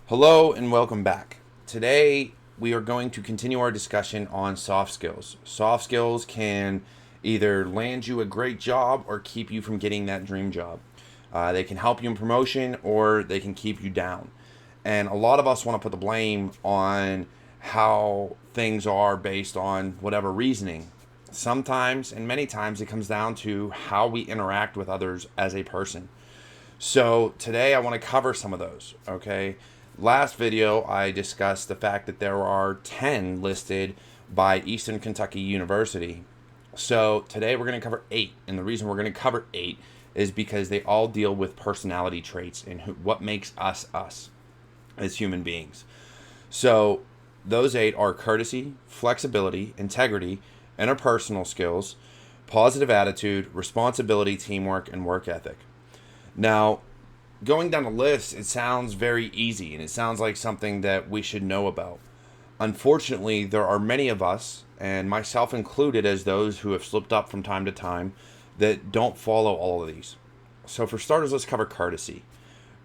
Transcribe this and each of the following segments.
Hello and welcome back. Today we are going to continue our discussion on soft skills. Soft skills can either land you a great job or keep you from getting that dream job. They can help you in promotion or they can keep you down. And a lot of us want to put the blame on how things are based on whatever reasoning. Sometimes and many times it comes down to how we interact with others as a person. So today I want to cover some of those, okay? Last video I discussed the fact that there are 10 listed by Eastern Kentucky University. So today we're going to cover 8, and the reason we're going to cover 8 is because they all deal with personality traits and what makes us us as human beings. So those 8 are courtesy, flexibility, integrity, interpersonal skills, positive attitude, responsibility, teamwork, and work ethic. Now, going down the list, it sounds very easy and it sounds like something that we should know about. Unfortunately, there are many of us, and myself included as those who have slipped up from time to time, that don't follow all of these. So for starters, let's cover courtesy.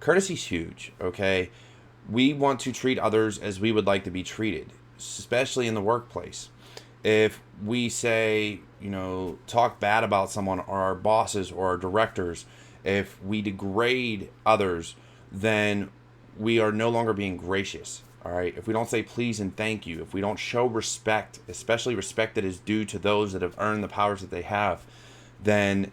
Courtesy's huge, okay? We want to treat others as we would like to be treated, especially in the workplace. If we say, talk bad about someone or our bosses or our directors, if we degrade others, then we are no longer being gracious. All right. If we don't say please and thank you, if we don't show respect, especially respect that is due to those that have earned the powers that they have, then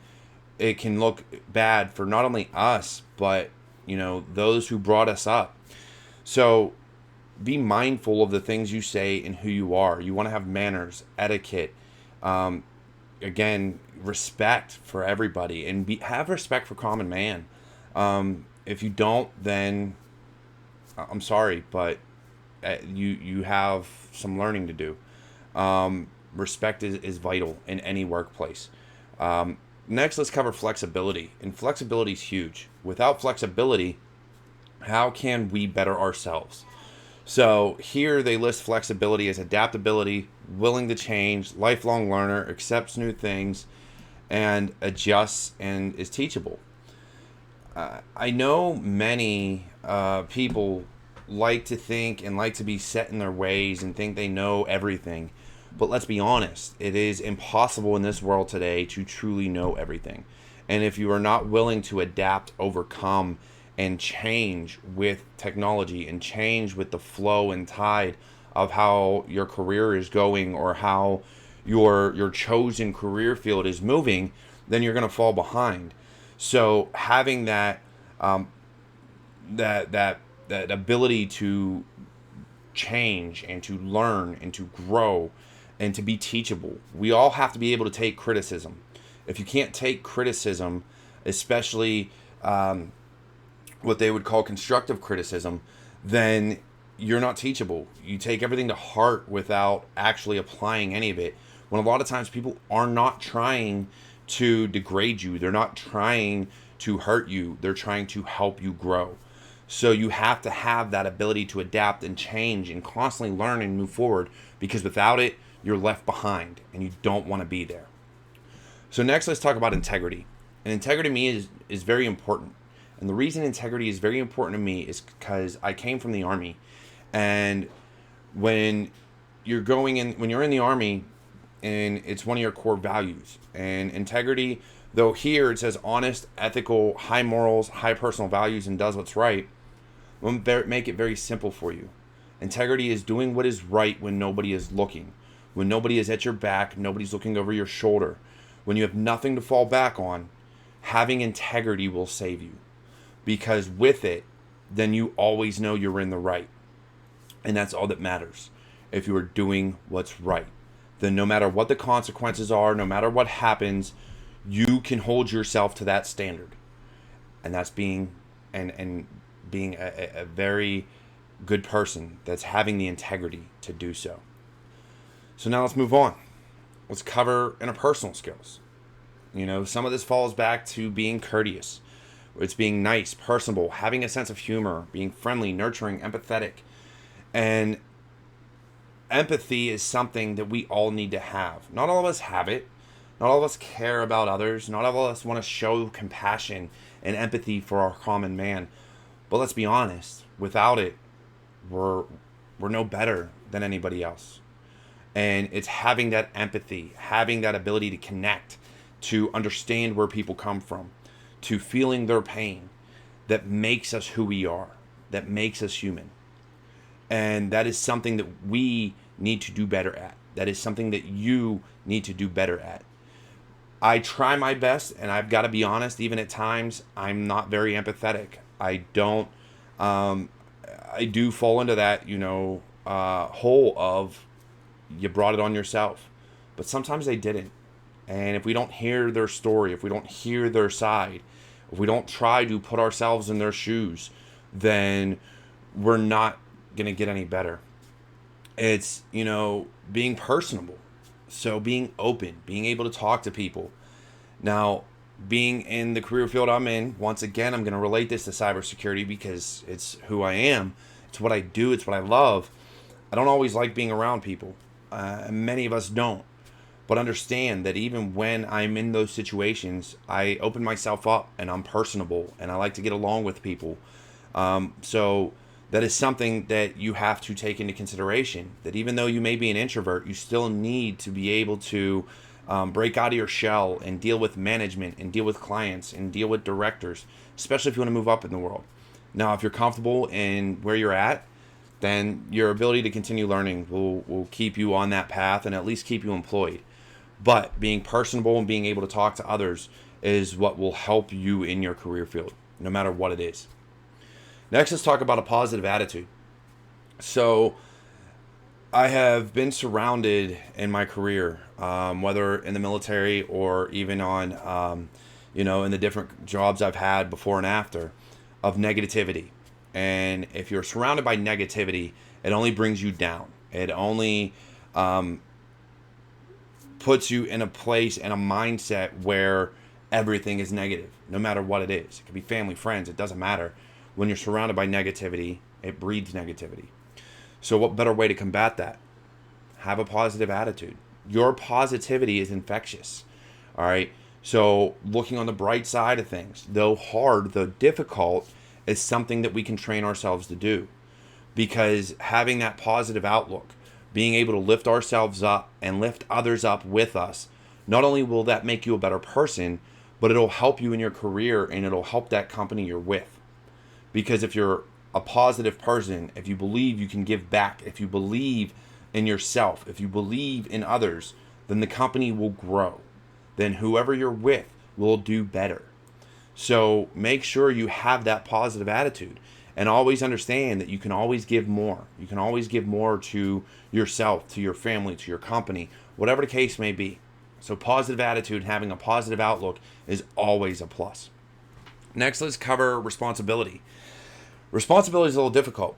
it can look bad for not only us, but, those who brought us up. So be mindful of the things you say and who you are. You want to have manners, etiquette, again, respect for everybody, and have respect for common man. If you don't, then I'm sorry, but you have some learning to do. Respect is vital in any workplace. Next, let's cover flexibility, and flexibility is huge. Without flexibility, how can we better ourselves? So here they list flexibility as adaptability, willing to change, lifelong learner, accepts new things, and adjusts and is teachable. I know many people like to think and like to be set in their ways and think they know everything. But let's be honest, it is impossible in this world today to truly know everything. And if you are not willing to adapt, overcome, and change with technology and change with the flow and tide of how your career is going or how your chosen career field is moving, then you're going to fall behind. So having that that ability to change and to learn and to grow and to be teachable, we all have to be able to take criticism. If you can't take criticism, especially what they would call constructive criticism, then you're not teachable. You take everything to heart without actually applying any of it. When a lot of times people are not trying to degrade you, they're not trying to hurt you, they're trying to help you grow. So you have to have that ability to adapt and change and constantly learn and move forward, because without it, you're left behind and you don't want to be there. So next, let's talk about integrity. And integrity to me is very important. And the reason integrity is very important to me is because I came from the Army. And when you're in the Army, and it's one of your core values. And integrity, though here it says honest, ethical, high morals, high personal values, and does what's right, we'll make it very simple for you. Integrity is doing what is right when nobody is looking. When nobody is at your back, nobody's looking over your shoulder. When you have nothing to fall back on, having integrity will save you. Because with it, then you always know you're in the right. And that's all that matters. If you are doing what's right, then no matter what the consequences are, no matter what happens, you can hold yourself to that standard. And that's being being a very good person that's having the integrity to do so. So now let's move on. Let's cover interpersonal skills. Some of this falls back to being courteous. It's being nice, personable, having a sense of humor, being friendly, nurturing, empathetic. And empathy is something that we all need to have. Not all of us have it. Not all of us care about others. Not all of us want to show compassion and empathy for our common man. But let's be honest, without it, we're no better than anybody else. And it's having that empathy, having that ability to connect, to understand where people come from, to feeling their pain, that makes us who we are, that makes us human. And that is something that we need to do better at. That is something that you need to do better at. I try my best, and I've got to be honest, even at times, I'm not very empathetic. I don't, I do fall into that, hole of you brought it on yourself. But sometimes they didn't. And if we don't hear their story, if we don't hear their side, if we don't try to put ourselves in their shoes, then we're not going to get any better. It's, being personable. So being open, being able to talk to people. Now, being in the career field I'm in, once again, I'm going to relate this to cybersecurity because it's who I am. It's what I do. It's what I love. I don't always like being around people. Many of us don't. But understand that even when I'm in those situations, I open myself up and I'm personable and I like to get along with people. So that is something that you have to take into consideration. That even though you may be an introvert, you still need to be able to break out of your shell and deal with management and deal with clients and deal with directors, especially if you want to move up in the world. Now, if you're comfortable in where you're at, then your ability to continue learning will keep you on that path and at least keep you employed. But being personable and being able to talk to others is what will help you in your career field, no matter what it is. Next, let's talk about a positive attitude. So I have been surrounded in my career, whether in the military or even on, in the different jobs I've had before and after, of negativity. And if you're surrounded by negativity, it only brings you down. It only puts you in a place and a mindset where everything is negative, no matter what it is. It could be family, friends, it doesn't matter. When you're surrounded by negativity, it breeds negativity. So what better way to combat that? Have a positive attitude. Your positivity is infectious. All right. So looking on the bright side of things, though hard, though difficult, is something that we can train ourselves to do. Because having that positive outlook, being able to lift ourselves up and lift others up with us, not only will that make you a better person, but it'll help you in your career and it'll help that company you're with. Because if you're a positive person, if you believe you can give back, if you believe in yourself, if you believe in others, then the company will grow. Then whoever you're with will do better. So make sure you have that positive attitude and always understand that you can always give more. You can always give more to yourself, to your family, to your company, whatever the case may be. So positive attitude, having a positive outlook is always a plus. Next, let's cover responsibility. Responsibility is a little difficult.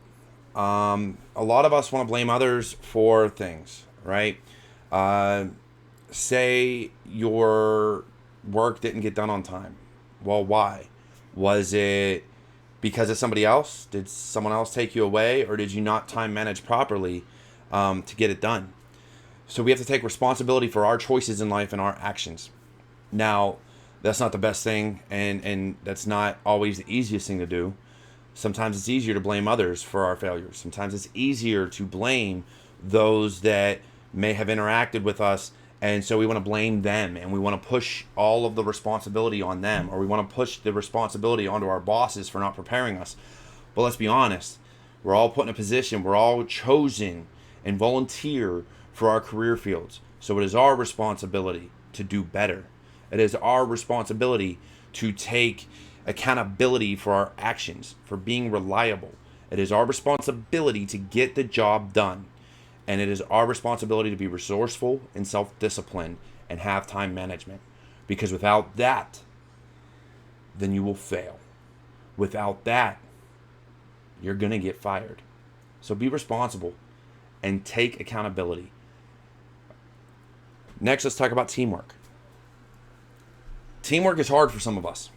A lot of us want to blame others for things, right? Say your work didn't get done on time. Well, why? Was it because of somebody else? Did someone else take you away? Or did you not time manage properly to get it done? So we have to take responsibility for our choices in life and our actions. Now, that's not the best thing, and that's not always the easiest thing to do. Sometimes it's easier to blame others for our failures. Sometimes it's easier to blame those that may have interacted with us, and so we want to blame them, and we want to push all of the responsibility on them, or we want to push the responsibility onto our bosses for not preparing us. But let's be honest. We're all put in a position. We're all chosen and volunteer for our career fields. So it is our responsibility to do better. It is our responsibility to take accountability for our actions, for being reliable. It is our responsibility to get the job done. And it is our responsibility to be resourceful and self-disciplined and have time management. Because without that, then you will fail. Without that, you're going to get fired. So be responsible and take accountability. Next, let's talk about teamwork. Teamwork is hard for some of us.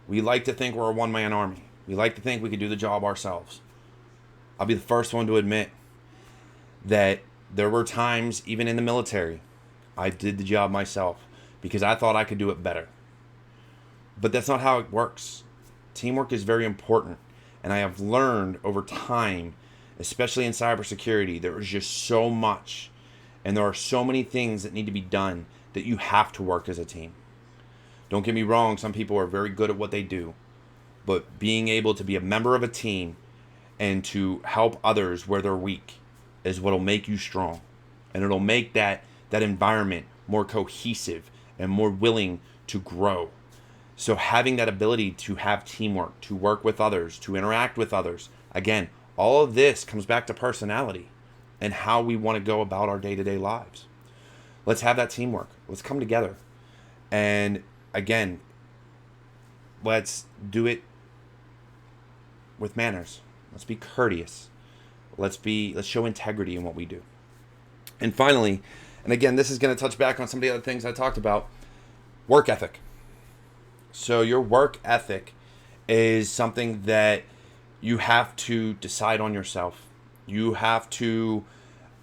We like to think we're a one-man army. We like to think we can do the job ourselves. I'll be the first one to admit that there were times, even in the military, I did the job myself because I thought I could do it better. But that's not how it works. Teamwork is very important. And I have learned over time especially in cybersecurity. There is just so much, and there are so many things that need to be done that you have to work as a team. Don't get me wrong, some people are very good at what they do, but being able to be a member of a team and to help others where they're weak is what'll make you strong. And it'll make that environment more cohesive and more willing to grow. So having that ability to have teamwork, to work with others, to interact with others, again, all of this comes back to personality and how we want to go about our day-to-day lives. Let's have that teamwork. Let's come together. And again, let's do it with manners. Let's be courteous. Let's show integrity in what we do. And finally, and again, this is going to touch back on some of the other things I talked about, work ethic. So your work ethic is something that you have to decide on yourself. You have to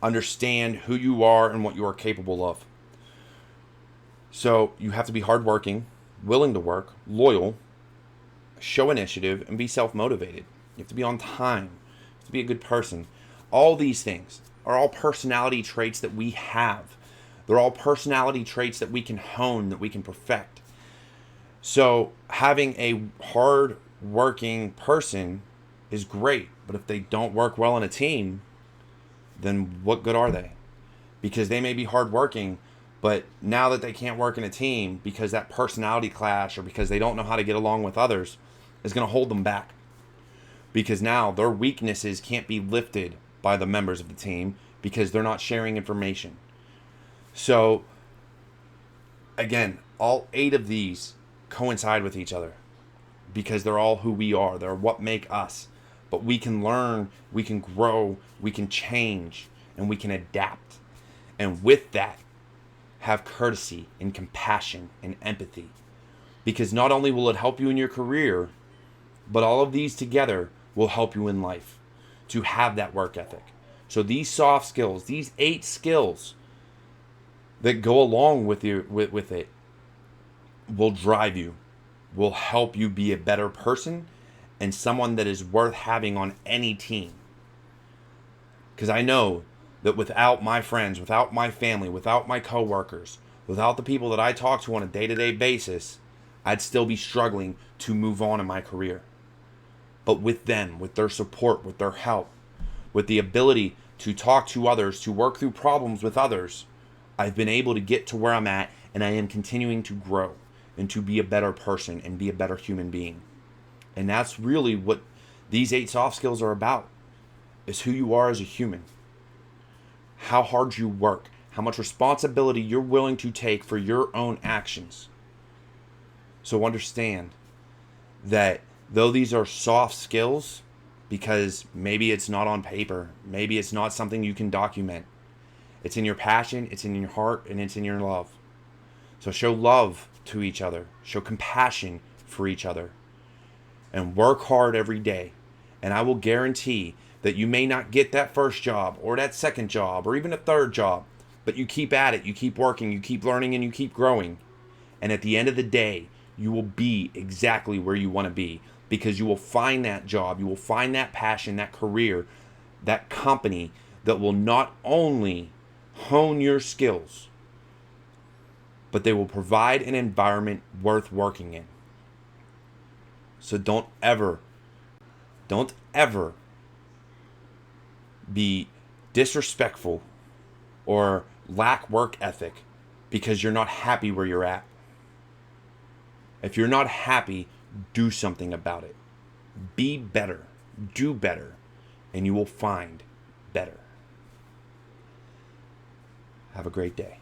understand who you are and what you are capable of. So you have to be hardworking, willing to work, loyal, show initiative, and be self-motivated. You have to be on time. You have to be a good person. All these things are all personality traits that we have. They're all personality traits that we can hone, that we can perfect. So having a hard-working person is great, but if they don't work well in a team, then what good are they? Because they may be hardworking, but now that they can't work in a team because that personality clash or because they don't know how to get along with others is going to hold them back. Because now their weaknesses can't be lifted by the members of the team because they're not sharing information. So, again, all 8 of these coincide with each other because they're all who we are. They're what make us. But we can learn, we can grow, we can change, and we can adapt. And with that, have courtesy and compassion and empathy. Because not only will it help you in your career, but all of these together will help you in life to have that work ethic. So these soft skills, these 8 skills that go along with you with it will drive you, will help you be a better person and someone that is worth having on any team. Because I know that without my friends, without my family, without my coworkers, without the people that I talk to on a day-to-day basis, I'd still be struggling to move on in my career. But with them, with their support, with their help, with the ability to talk to others, to work through problems with others, I've been able to get to where I'm at, and I am continuing to grow and to be a better person and be a better human being. And that's really what these 8 soft skills are about, is who you are as a human, how hard you work, how much responsibility you're willing to take for your own actions. So understand that though these are soft skills, because maybe it's not on paper, maybe it's not something you can document, it's in your passion, it's in your heart, and it's in your love. So show love to each other, show compassion for each other, and work hard every day. And I will guarantee that you may not get that first job or that second job or even a third job, but you keep at it, you keep working, you keep learning, and you keep growing. And at the end of the day, you will be exactly where you want to be, because you will find that job, you will find that passion, that career, that company that will not only hone your skills, but they will provide an environment worth working in. So don't ever be disrespectful or lack work ethic because you're not happy where you're at. If you're not happy, do something about it. Be better, do better, and you will find better. Have a great day.